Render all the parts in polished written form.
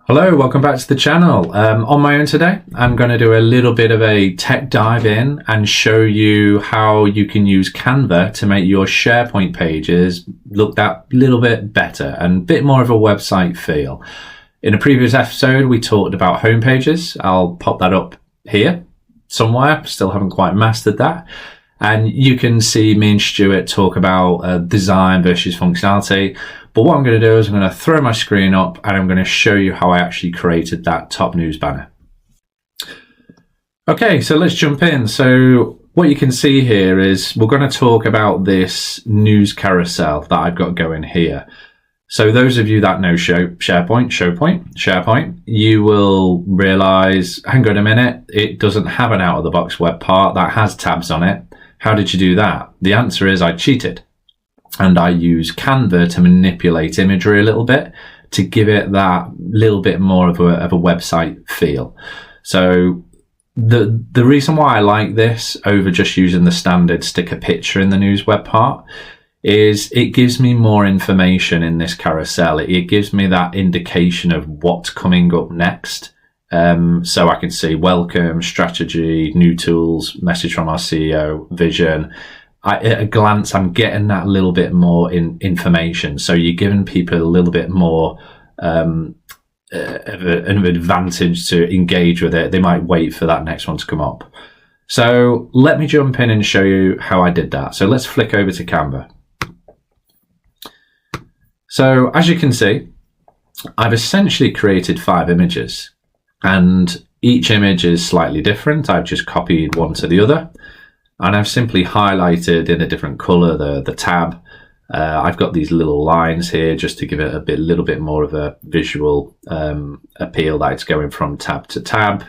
Hello, welcome back to the channel. On my own today, I'm going to do a little bit of a tech dive in and show you how you can use Canva to make your SharePoint pages look that little bit better and a bit more of a website feel. In a previous episode, we talked about home pages. I'll pop that up here somewhere. Still haven't quite mastered that. And you can see me and Stuart talk about design versus functionality. But what I'm going to do is I'm going to throw my screen up and I'm going to show you how I actually created that top news banner. Okay, so let's jump in. So what you can see here is we're going to talk about this news carousel that I've got going here. So those of you that know SharePoint, you will realize, hang on a minute, it doesn't have an out-of-the-box web part that has tabs on it. How did you do that? The answer is I cheated. And I use Canva to manipulate imagery a little bit to give it that little bit more of a website feel. So the reason why I like this over just using the standard stick a picture in the news web part is it gives me more information in this carousel. It gives me that indication of what's coming up next. So I can see welcome, strategy, new tools, message from our CEO, vision. At a glance, I'm getting that little bit more information. So you're giving people a little bit more of an advantage to engage with it. They might wait for that next one to come up. So let me jump in and show you how I did that. So let's flick over to Canva. So as you can see, I've essentially created 5 images and each image is slightly different. I've just copied one to the other. And I've simply highlighted in a different color the tab. I've got these little lines here just to give it a little bit more of a visual appeal that it's going from tab to tab.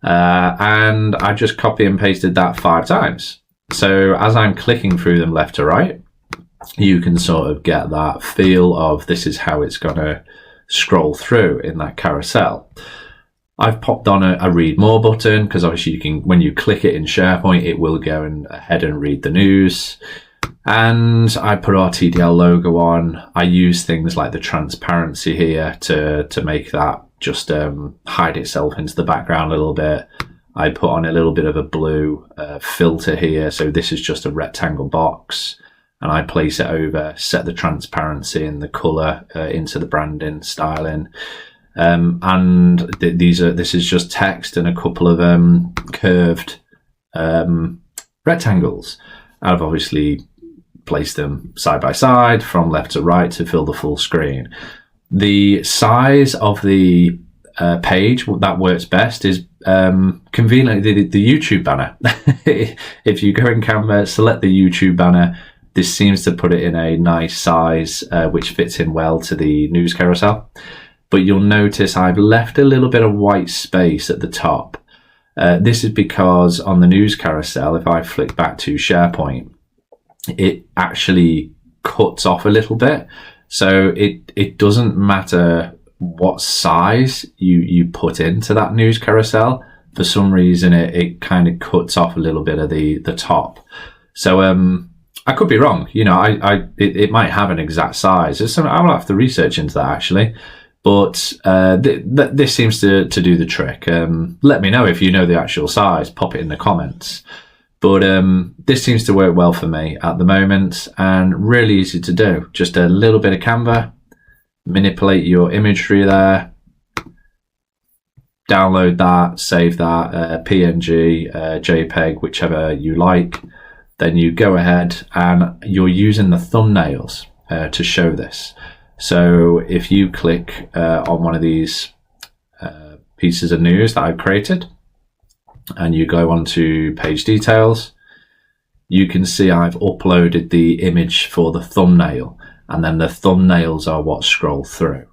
And I just copy and pasted that 5 times. So as I'm clicking through them left to right, you can sort of get that feel of this is how it's going to scroll through in that carousel. I've popped on a read more button because obviously you can, when you click it in SharePoint, it will go ahead and read the news. And I put our TDL logo on. I use things like the transparency here to make that just hide itself into the background a little bit. I put on a little bit of a blue filter here. So this is just a rectangle box. And I place it over, set the transparency and the color into the branding styling. This is just text and a couple of curved rectangles. I've obviously placed them side by side from left to right to fill the full screen. The size of the page that works best is conveniently the YouTube banner. If you go in Canva, select the YouTube banner, this seems to put it in a nice size which fits in well to the news carousel. But you'll notice I've left a little bit of white space at the top. This is because on the news carousel, if I flick back to SharePoint, it actually cuts off a little bit. So it doesn't matter what size you put into that news carousel. For some reason, it kind of cuts off a little bit of the top. So I could be wrong. You know, it might have an exact size. There's something I will have to research into that actually. But this seems to do the trick. Let me know if you know the actual size. Pop it in the comments. But this seems to work well for me at the moment and really easy to do. Just a little bit of Canva, manipulate your imagery there, download that, save that, PNG, JPEG, whichever you like. Then you go ahead and you're using the thumbnails to show this. So if you click on one of these pieces of news that I've created and you go on to page details, you can see I've uploaded the image for the thumbnail and then the thumbnails are what scroll through.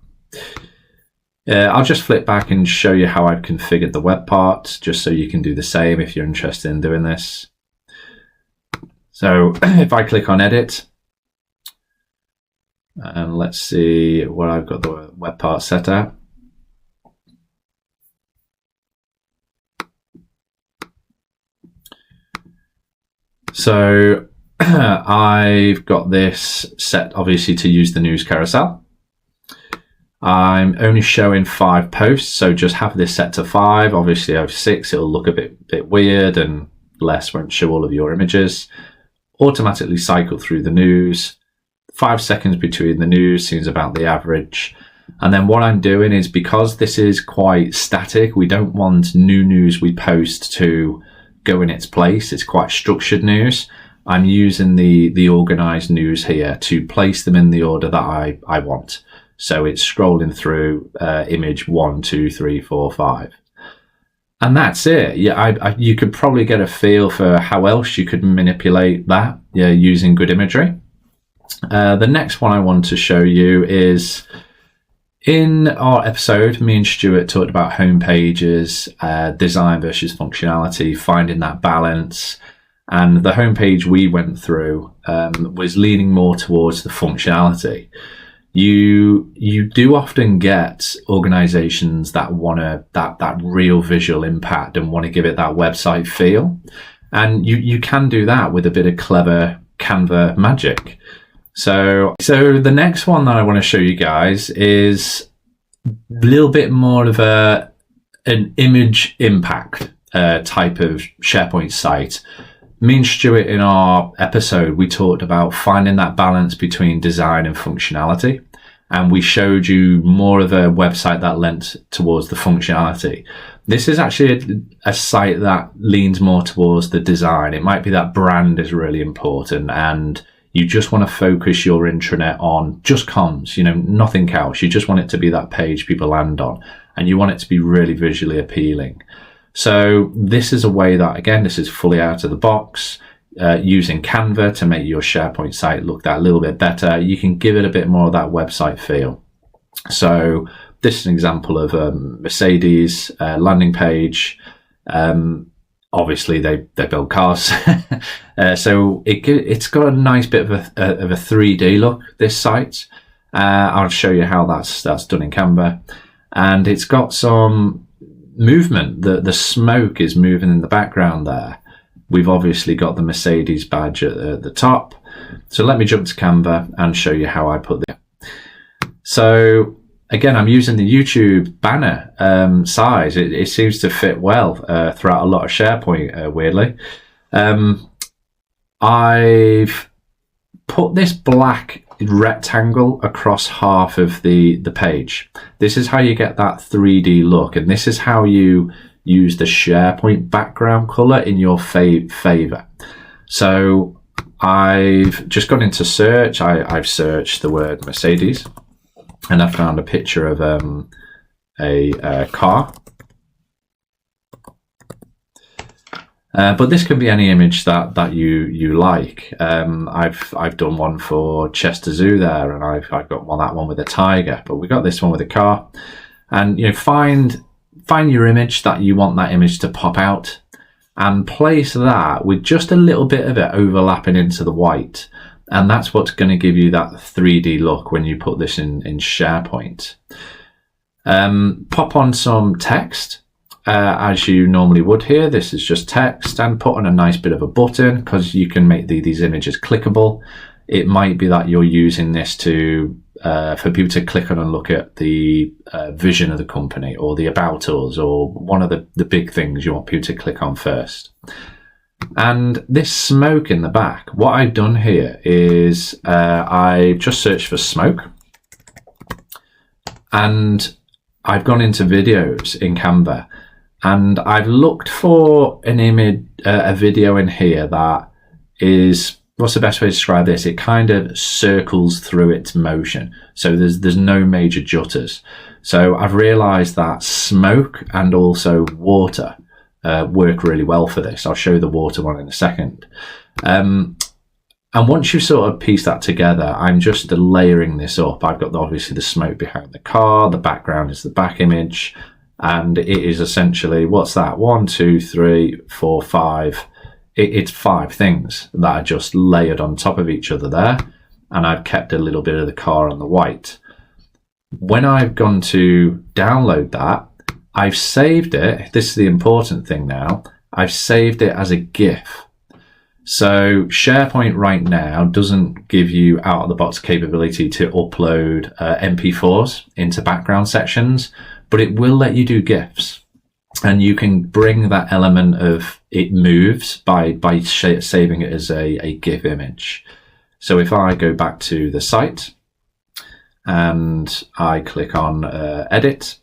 I'll just flip back and show you how I've configured the web part just so you can do the same if you're interested in doing this. So if I click on edit, and let's see what I've got the web part set at. So I've got this set obviously to use the news carousel. I'm only showing 5 posts, so just have this set to 5. Obviously, I have 6, it'll look a bit weird, and less won't show all of your images. Automatically cycle through the news. 5 seconds between the news seems about the average. And then what I'm doing is, because this is quite static, we don't want new news we post to go in its place. It's quite structured news. I'm using the organized news here to place them in the order that I want. So it's scrolling through image 1, 2, 3, 4, 5. And that's it. Yeah, you could probably get a feel for how else you could manipulate that, yeah, using good imagery. The next one I want to show you is, in our episode, me and Stuart talked about home pages, design versus functionality, finding that balance. And the homepage we went through was leaning more towards the functionality. You do often get organizations that want that real visual impact and want to give it that website feel. And you can do that with a bit of clever Canva magic. So the next one that I want to show you guys is a little bit more of an image impact type of SharePoint site. Me and Stuart, in our episode, we talked about finding that balance between design and functionality. And we showed you more of a website that lent towards the functionality. This is actually a site that leans more towards the design. It might be that brand is really important and you just want to focus your intranet on just comms, nothing else. You just want it to be that page people land on, and you want it to be really visually appealing. So this is a way that, again, this is fully out of the box, using Canva to make your SharePoint site look that little bit better. You can give it a bit more of that website feel. So this is an example of a Mercedes landing page. Obviously, they build cars, so it's got a nice bit of a 3D look. This site, I'll show you how that's done in Canva, and it's got some movement. The smoke is moving in the background there. We've obviously got the Mercedes badge at the top. So let me jump to Canva and show you how I put this. So again, I'm using the YouTube banner size. It seems to fit well throughout a lot of SharePoint, weirdly. I've put this black rectangle across half of the page. This is how you get that 3D look, and this is how you use the SharePoint background color in your favor. So I've just gone into search. I've searched the word Mercedes, and I found a picture of a car. But this can be any image that you like. I've done one for Chester Zoo there, and I've got that one with a tiger. But we got this one with a car, and find your image that you want that image to pop out, and place that with just a little bit of it overlapping into the white. And that's what's going to give you that 3D look when you put this in SharePoint. Pop on some text, as you normally would here. This is just text, and put on a nice bit of a button, because you can make these images clickable. It might be that you're using this to for people to click on and look at the vision of the company, or the about us, or one of the big things you want people to click on first. And this smoke in the back, what I've done here is I've just searched for smoke, and I've gone into videos in Canva, and I've looked for an image, a video in here that is, what's the best way to describe this? It kind of circles through its motion. So there's no major jutters. So I've realized that smoke and also water work really well for this. I'll show you the water one in a second. And once you sort of piece that together, I'm just layering this up. I've got obviously the smoke behind the car, the background is the back image, and it is essentially, what's that? 1, 2, 3, 4, 5. It's 5 things that are just layered on top of each other there, and I've kept a little bit of the car on the white. When I've gone to download that, I've saved it. This is the important thing now. I've saved it as a GIF. So SharePoint right now doesn't give you out of the box capability to upload MP4s into background sections, but it will let you do GIFs. And you can bring that element of it moves by saving it as a GIF image. So if I go back to the site and I click on edit,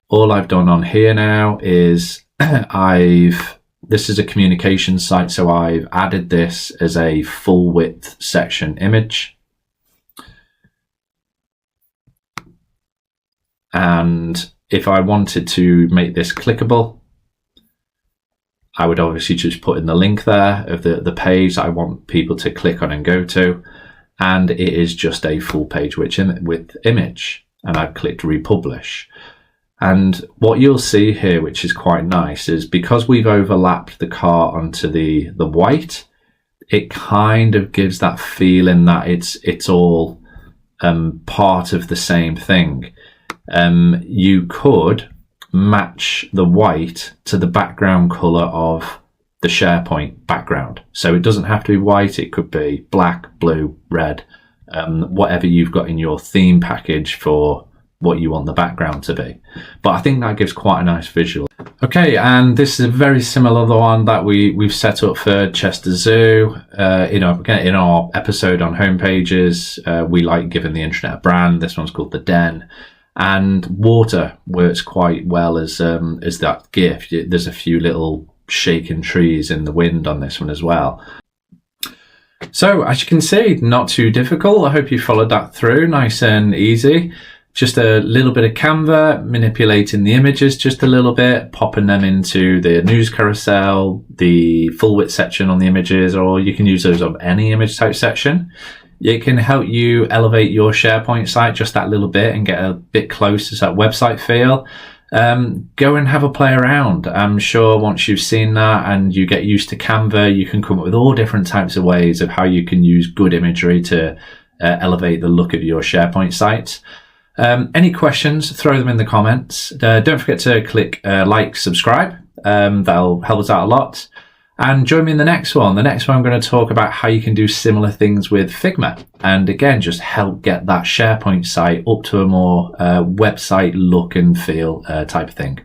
all I've done on here now is this is a communication site, so I've added this as a full width section image. And if I wanted to make this clickable, I would obviously just put in the link there of the page that I want people to click on and go to. And it is just a full page with image. And I've clicked republish. And what you'll see here, which is quite nice, is because we've overlapped the car onto the white, it kind of gives that feeling that it's all part of the same thing. You could match the white to the background color of the SharePoint background. So it doesn't have to be white, it could be black, blue, red, whatever you've got in your theme package for what you want the background to be. But I think that gives quite a nice visual. Okay, and this is a very similar one that we've set up for Chester Zoo. In our episode on homepages, we like giving the intranet a brand. This one's called The Den. And water works quite well as that GIF. There's a few little shaking trees in the wind on this one as well. So as you can see, not too difficult. I hope you followed that through, nice and easy. Just a little bit of Canva, manipulating the images just a little bit, popping them into the news carousel, the full width section on the images, or you can use those on any image type section. It can help you elevate your SharePoint site just that little bit and get a bit closer to that website feel. Go and have a play around. I'm sure once you've seen that and you get used to Canva, you can come up with all different types of ways of how you can use good imagery to elevate the look of your SharePoint site. Any questions, throw them in the comments. Don't forget to click like, subscribe. That'll help us out a lot. And join me in the next one. The next one I'm going to talk about how you can do similar things with Figma. And again, just help get that SharePoint site up to a more website look and feel type of thing.